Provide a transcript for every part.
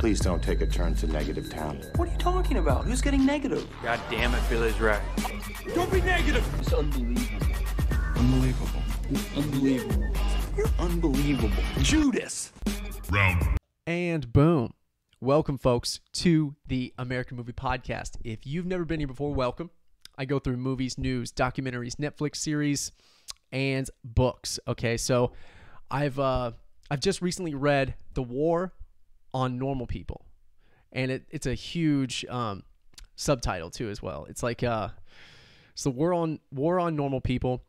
Please don't take a turn to negative town. What are you talking about? Who's getting negative? God damn it, Billy's right. Don't be negative! It's unbelievable. Unbelievable. Unbelievable. You're unbelievable. Judas! And boom. Welcome, folks, to the American Movie Podcast. If you've never been here before, welcome. I go through movies, news, documentaries, Netflix series, and books. Okay, so I've just recently read The War on Normal People, and it's a huge subtitle too as well. It's like it's the War on Normal People,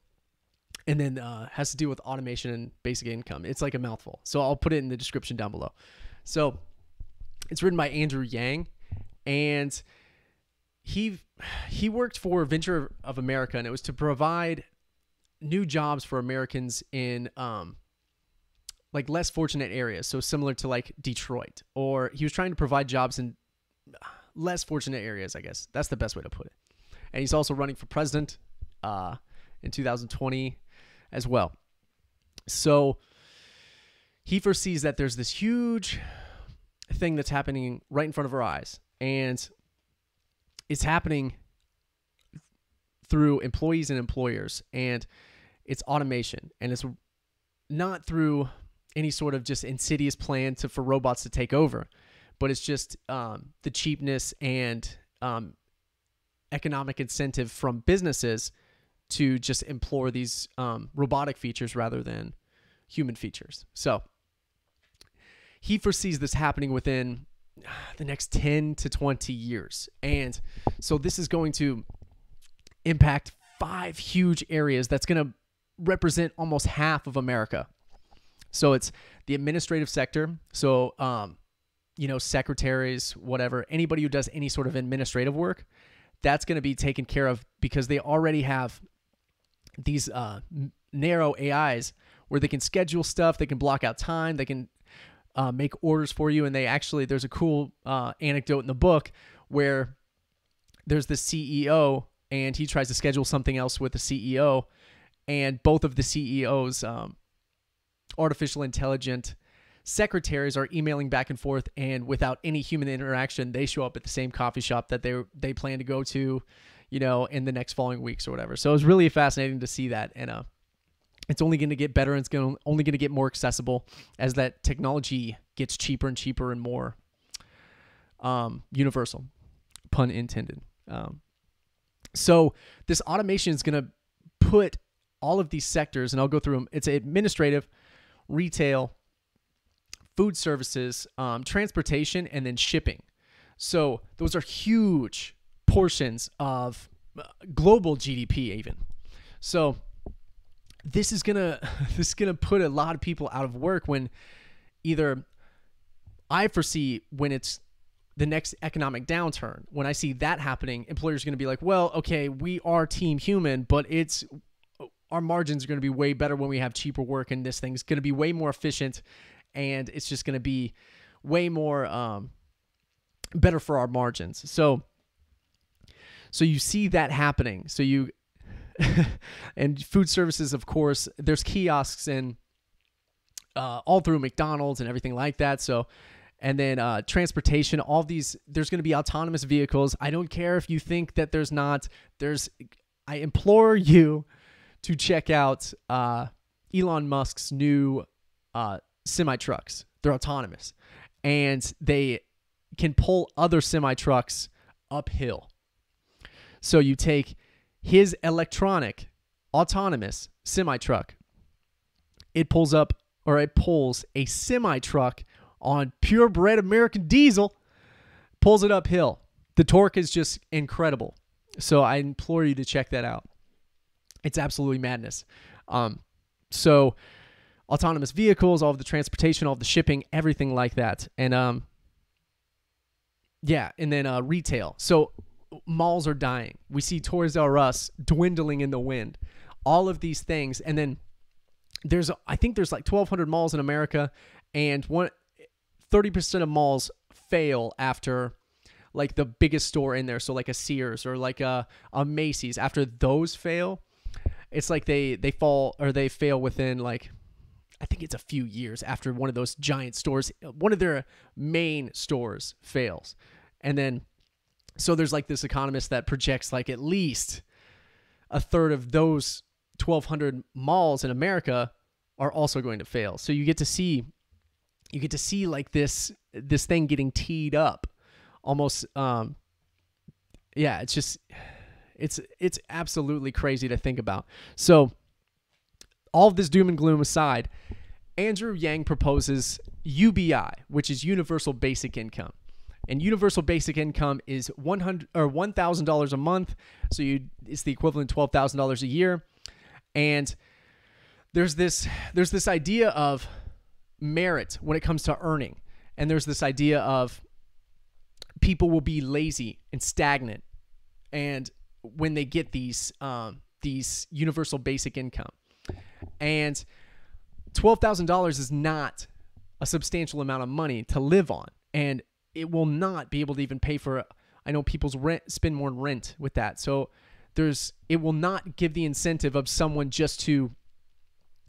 and then has to do with automation and basic income. It's like a mouthful, so I'll put it in the description down below. So it's written by Andrew Yang, and he worked for Venture of America, and it was to provide new jobs for Americans in like less fortunate areas. So similar to like Detroit, or he was trying to provide jobs in less fortunate areas, I guess. That's the best way to put it. And he's also running for president in 2020 as well. So he foresees that there's this huge thing that's happening right in front of our eyes, and it's happening through employees and employers, and it's automation, and it's not through any sort of just insidious plan for robots to take over, but it's just the cheapness and economic incentive from businesses to just employ these robotic features rather than human features. So he foresees this happening within the next 10 to 20 years. And so this is going to impact 5 huge areas that's going to represent almost half of America. So it's the administrative sector. So, secretaries, whatever, anybody who does any sort of administrative work, that's going to be taken care of because they already have these narrow AIs where they can schedule stuff, they can block out time, they can make orders for you. And there's a cool anecdote in the book where there's the CEO and he tries to schedule something else with the CEO, and both of the CEO's artificial intelligent secretaries are emailing back and forth, and without any human interaction, they show up at the same coffee shop that they plan to go to, in the next following weeks or whatever. So it was really fascinating to see that, and it's only going to get better, and it's only going to get more accessible as that technology gets cheaper and cheaper and more universal, pun intended. So this automation is going to put all of these sectors, and I'll go through them. It's administrative, retail, food services, transportation, and then shipping. So those are huge portions of global GDP even. So this is gonna put a lot of people out of work when either I foresee when it's the next economic downturn. When I see that happening, employers are going to be like, well, okay, we are team human, but our margins are going to be way better when we have cheaper work, and this thing's going to be way more efficient, and it's just going to be way more better for our margins. So you see that happening. So and food services, of course, there's kiosks and all through McDonald's and everything like that. So, and then transportation, all these, there's going to be autonomous vehicles. I don't care if you think that there's not. I implore you to check out Elon Musk's new semi-trucks. They're autonomous, and they can pull other semi-trucks uphill. So you take his electronic autonomous semi-truck, it pulls a semi-truck on purebred American diesel, pulls it uphill. The torque is just incredible. So I implore you to check that out. It's absolutely madness. So autonomous vehicles, all of the transportation, all of the shipping, everything like that. And and then retail. So malls are dying. We see Toys R Us dwindling in the wind. All of these things. And then I think there's like 1,200 malls in America, and 30% of malls fail after like the biggest store in there. So like a Sears or like a Macy's. After those fail, it's like they fall, or they fail within like, I think it's a few years after one of those giant stores, one of their main stores fails. And then, so there's like this economist that projects like at least a third of those 1,200 malls in America are also going to fail. So you get to see like this thing getting teed up almost. Yeah, it's just, it's absolutely crazy to think about. So all of this doom and gloom aside, Andrew Yang proposes UBI, which is Universal Basic Income. And Universal Basic Income is $1,000 a month. So it's the equivalent of $12,000 a year. And there's this idea of merit when it comes to earning. And there's this idea of people will be lazy and stagnant and when they get these universal basic income. And $12,000 is not a substantial amount of money to live on, and it will not be able to even pay for, I know people's rent, spend more on rent with that. So it will not give the incentive of someone just to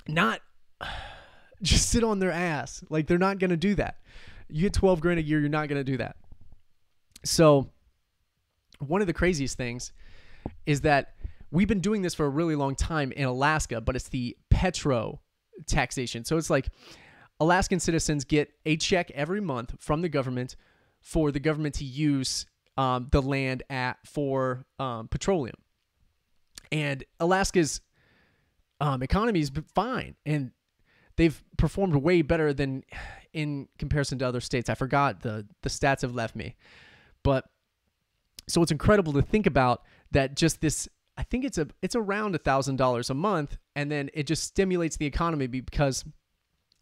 not just sit on their ass. Like, they're not going to do that. You get 12 grand a year, you're not going to do that. So one of the craziest things is that we've been doing this for a really long time in Alaska, but it's the petro taxation. So it's like Alaskan citizens get a check every month from the government for the government to use the land for petroleum. And Alaska's economy is fine, and they've performed way better than in comparison to other states. I forgot the stats have left me. But so it's incredible to think about that. Just this, I think it's around $1,000 a month, and then it just stimulates the economy because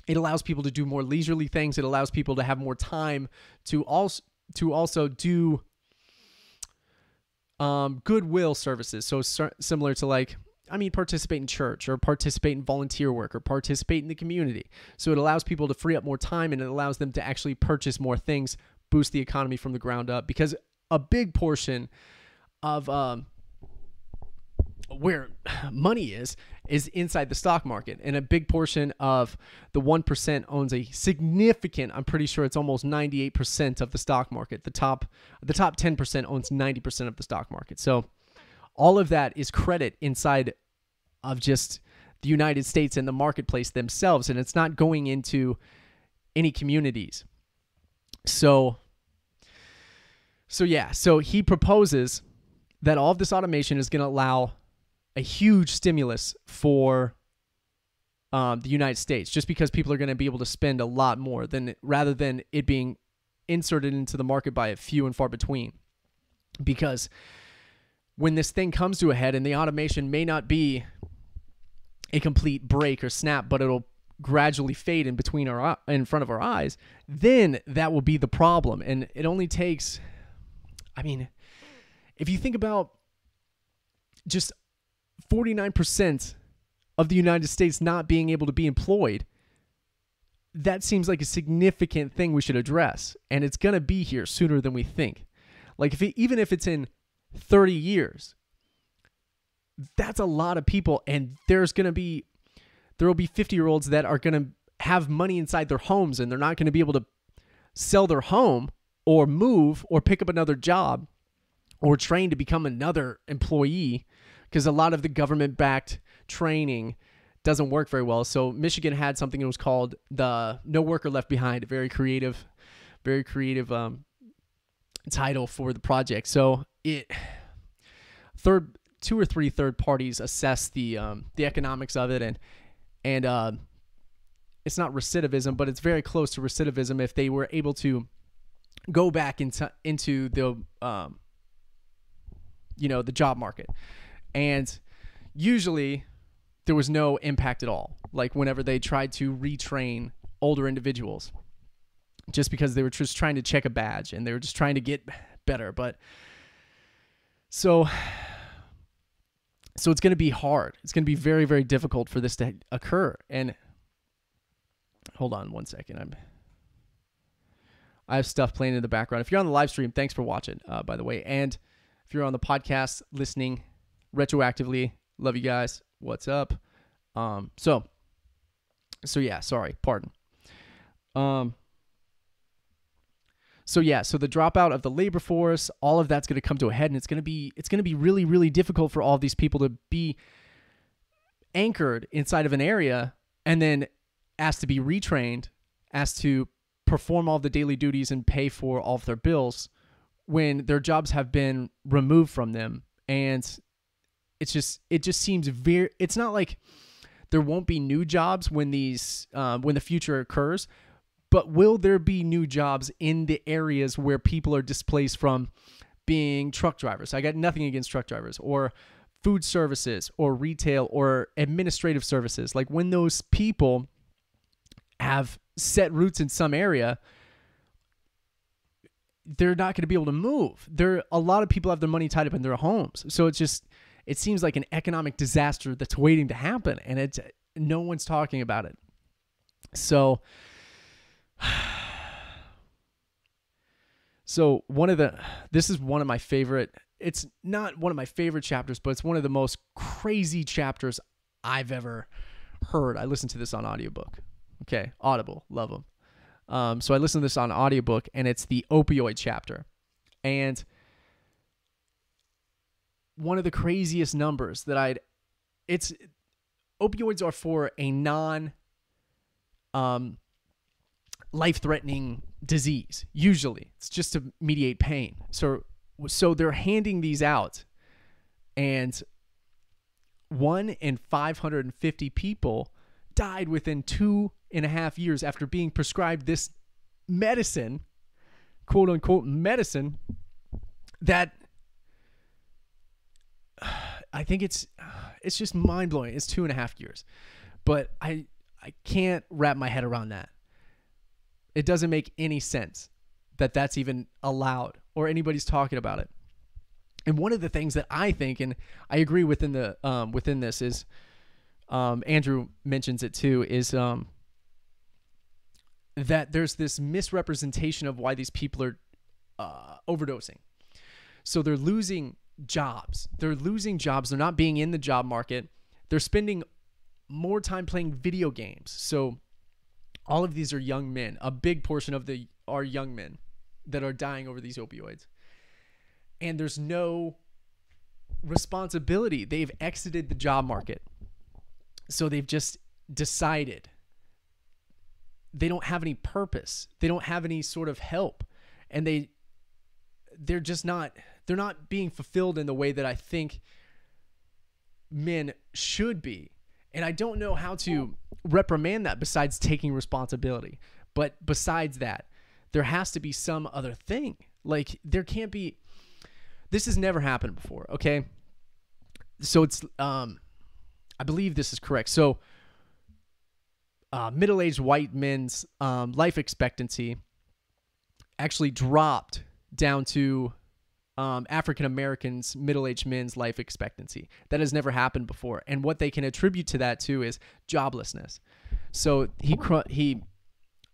it allows people to do more leisurely things. It allows people to have more time to also do goodwill services. So similar to participate in church or participate in volunteer work or participate in the community. So it allows people to free up more time, and it allows them to actually purchase more things, boost the economy from the ground up, because a big portion of where money is inside the stock market, and a big portion of the 1% owns a significant, I'm pretty sure it's almost 98% of the stock market. The top 10% owns 90% of the stock market. So all of that is credit inside of just the United States and the marketplace themselves, and it's not going into any communities. So he proposes that all of this automation is going to allow a huge stimulus for the United States, just because people are going to be able to spend a lot more rather than it being inserted into the market by a few and far between. Because when this thing comes to a head, and the automation may not be a complete break or snap, but it'll gradually fade in front of our eyes, then that will be the problem. And it only takes, if you think about just 49% of the United States not being able to be employed, that seems like a significant thing we should address. And it's going to be here sooner than we think. Like, even if it's in 30 years, that's a lot of people. And there will be 50-year-olds that are going to have money inside their homes, and they're not going to be able to sell their home or move or pick up another job or train to become another employee, because a lot of the government-backed training doesn't work very well. So Michigan had something that was called the No Worker Left Behind, a very creative title for the project. So two or three third parties assess the economics of it, and it's not recidivism, but it's very close to recidivism if they were able to go back into the the job market. And usually there was no impact at all. Like, whenever they tried to retrain older individuals, just because they were just trying to check a badge and they were just trying to get better. But so it's going to be hard. It's going to be very, very difficult for this to occur. And hold on one second. I have stuff playing in the background. If you're on the live stream, thanks for watching, by the way. And if you're on the podcast listening retroactively, love you guys. What's up? So So yeah, sorry, pardon. So yeah, so the dropout of the labor force, all of that's going to come to a head, and it's going to be really, really difficult for all of these people to be anchored inside of an area and then asked to be retrained, asked to perform all the daily duties and pay for all of their bills when their jobs have been removed from them. And it just seems it's not like there won't be new jobs when when the future occurs, but will there be new jobs in the areas where people are displaced from being truck drivers? I got nothing against truck drivers, or food services, or retail, or administrative services. Like when those people have set roots in some area, they're not going to be able to move. A lot of people have their money tied up in their homes. So it seems like an economic disaster that's waiting to happen, and no one's talking about it. So this is one of my favorite, it's not one of my favorite chapters, but it's one of the most crazy chapters I've ever heard. I listened to this on audiobook. Okay, Audible, love them. So I listened to this on audiobook, and it's the opioid chapter. And one of the craziest numbers that opioids are for a life-threatening disease. Usually it's just to mediate pain. So they're handing these out, and 1 in 550 people died within 2.5 years after being prescribed this medicine, quote unquote medicine, that I think it's just mind blowing. It's 2.5 years, but I can't wrap my head around that. It doesn't make any sense that that's even allowed or anybody's talking about it. And one of the things that I think, and I agree within this is, Andrew mentions it too, is that there's this misrepresentation of why these people are overdosing. So they're losing jobs. They're not being in the job market. They're spending more time playing video games. So all of these are young men. A big portion of are young men that are dying over these opioids. And there's no responsibility. They've exited the job market. So they've just decided they don't have any purpose. They don't have any sort of help. And they're not being fulfilled in the way that I think men should be. And I don't know how to reprimand that besides taking responsibility. But besides that, there has to be some other thing. Like, there can't be, this has never happened before, okay? So it's, I believe this is correct. So middle-aged white men's life expectancy actually dropped down to African Americans, middle-aged men's life expectancy. That has never happened before. And what they can attribute to that too is joblessness. So he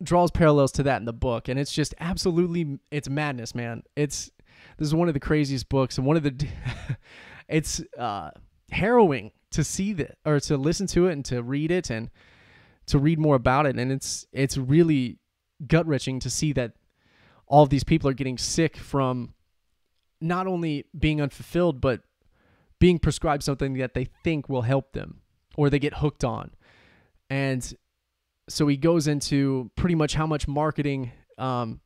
draws parallels to that in the book, and it's just absolutely, it's madness, man. This is one of the craziest books, and one of the it's harrowing to see that, or to listen to it and to read it and to read more about it. And it's really gut-wrenching to see that all of these people are getting sick from not only being unfulfilled, but being prescribed something that they think will help them, or they get hooked on. And so he goes into pretty much how much marketing, I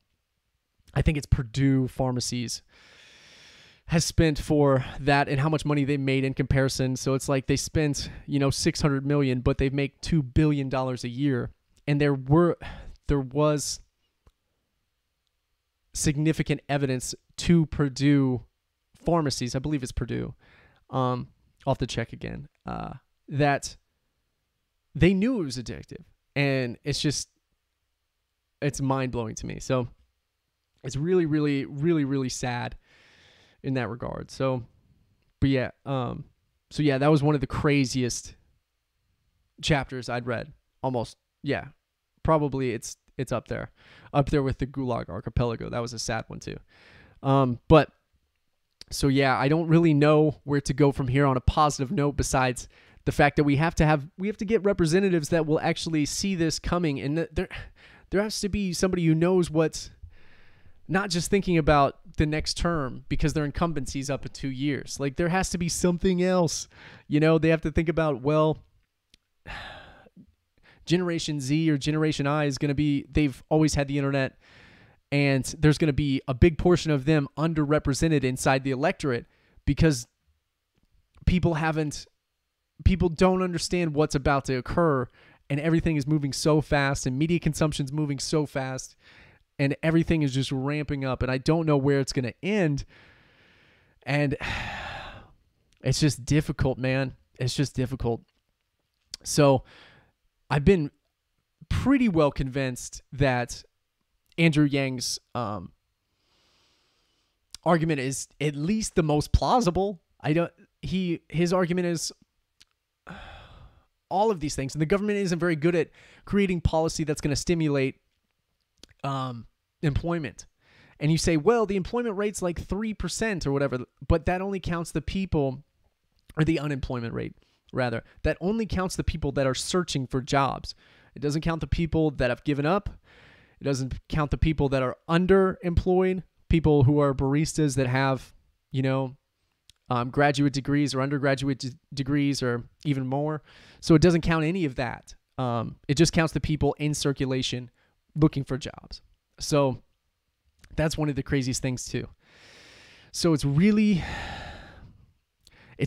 think it's Purdue Pharmacies, has spent for that, and how much money they made in comparison. So it's like they spent, $600 million, but they make $2 billion a year. And there was significant evidence to Purdue Pharmacies, I believe it's Purdue, I'll have to check again, that they knew it was addictive. And it's mind-blowing to me. So it's really, really, really, really sad in that regard. So, but yeah, that was one of the craziest chapters I'd read. Almost, yeah, probably it's up there with the Gulag Archipelago. That was a sad one too. But so yeah, I don't really know where to go from here on a positive note besides the fact that we have to get representatives that will actually see this coming, and there has to be somebody who knows what's not just thinking about the next term because their incumbency's up in 2 years. Like, there has to be something else. They have to think about, well, Generation Z or Generation I is going to be, they've always had the internet, and there's going to be a big portion of them underrepresented inside the electorate because people don't understand what's about to occur, and everything is moving so fast, and media consumption's moving so fast, and everything is just ramping up, and I don't know where it's going to end. And it's just difficult, man. It's just difficult. So I've been pretty well convinced that Andrew Yang's argument is at least the most plausible. His argument is all of these things, and the government isn't very good at creating policy that's going to stimulate employment. And you say, well, the employment rate's like 3% or whatever, but that only counts the people, or the unemployment rate, rather, that only counts the people that are searching for jobs. It doesn't count the people that have given up. It doesn't count the people that are underemployed, people who are baristas that have, graduate degrees or undergraduate degrees or even more. So it doesn't count any of that. It just counts the people in circulation looking for jobs. So that's one of the craziest things too. So it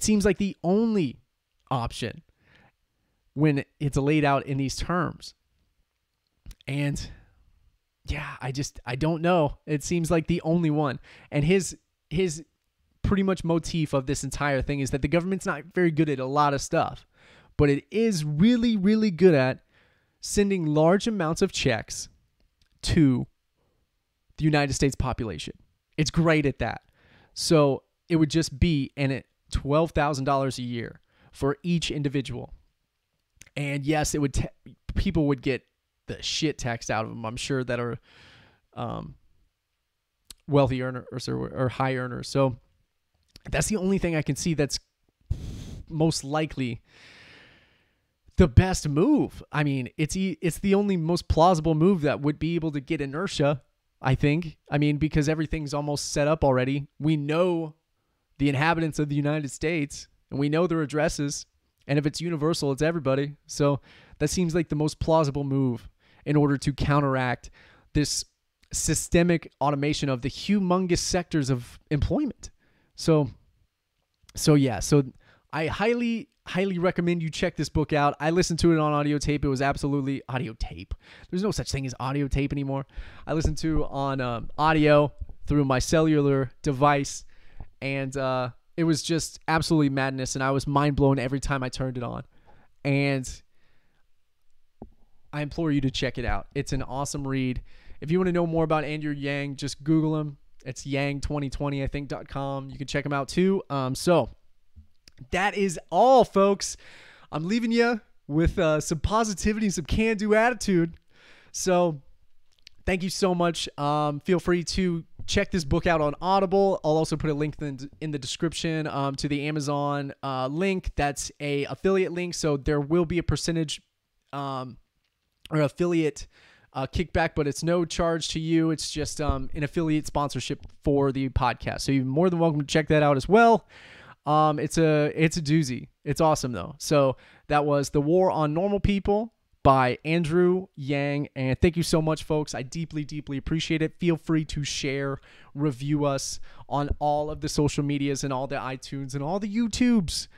seems like the only option when it's laid out in these terms. And yeah, I don't know. It seems like the only one. And his pretty much motif of this entire thing is that the government's not very good at a lot of stuff, but it is really, really good at sending large amounts of checks to the United States population. It's great at that. So it would just be $12,000 a year for each individual. And yes, it would people would get the shit taxed out of them, I'm sure, that are wealthy earners or high earners. So that's the only thing I can see that's most likely the best move. I mean, it's the only most plausible move that would be able to get inertia, I think. I mean, because everything's almost set up already. We know the inhabitants of the United States, and we know their addresses. And if it's universal, it's everybody. So that seems like the most plausible move in order to counteract this systemic automation of the humongous sectors of employment. So I highly recommend you check this book out. I listened to it on audio tape. It was absolutely audio tape. There's no such thing as audio tape anymore. I listened to on audio through my cellular device, and it was just absolutely madness, and I was mind blown every time I turned it on. And I implore you to check it out. It's an awesome read. If you want to know more about Andrew Yang, just Google him. It's yang2020, I think, .com. You can check him out too. So that is all, folks. I'm leaving you with some positivity, some can-do attitude. So thank you so much. Feel free to check this book out on Audible. I'll also put a link in the description to the Amazon link. That's a affiliate link, so there will be a percentage or affiliate kickback, but it's no charge to you. It's just an affiliate sponsorship for the podcast. So you're more than welcome to check that out as well. It's a doozy. It's awesome though. So that was The War on Normal People by Andrew Yang. And thank you so much, folks. I deeply, deeply appreciate it. Feel free to share, review us on all of the social medias and all the iTunes and all the YouTubes.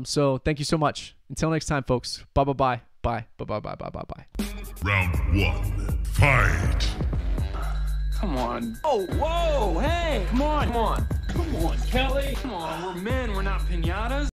So thank you so much. Until next time, folks. Bye. Round one, fight! Come on. Oh, whoa, hey, come on. Come on, Kelly. Come on, we're men, we're not pinatas.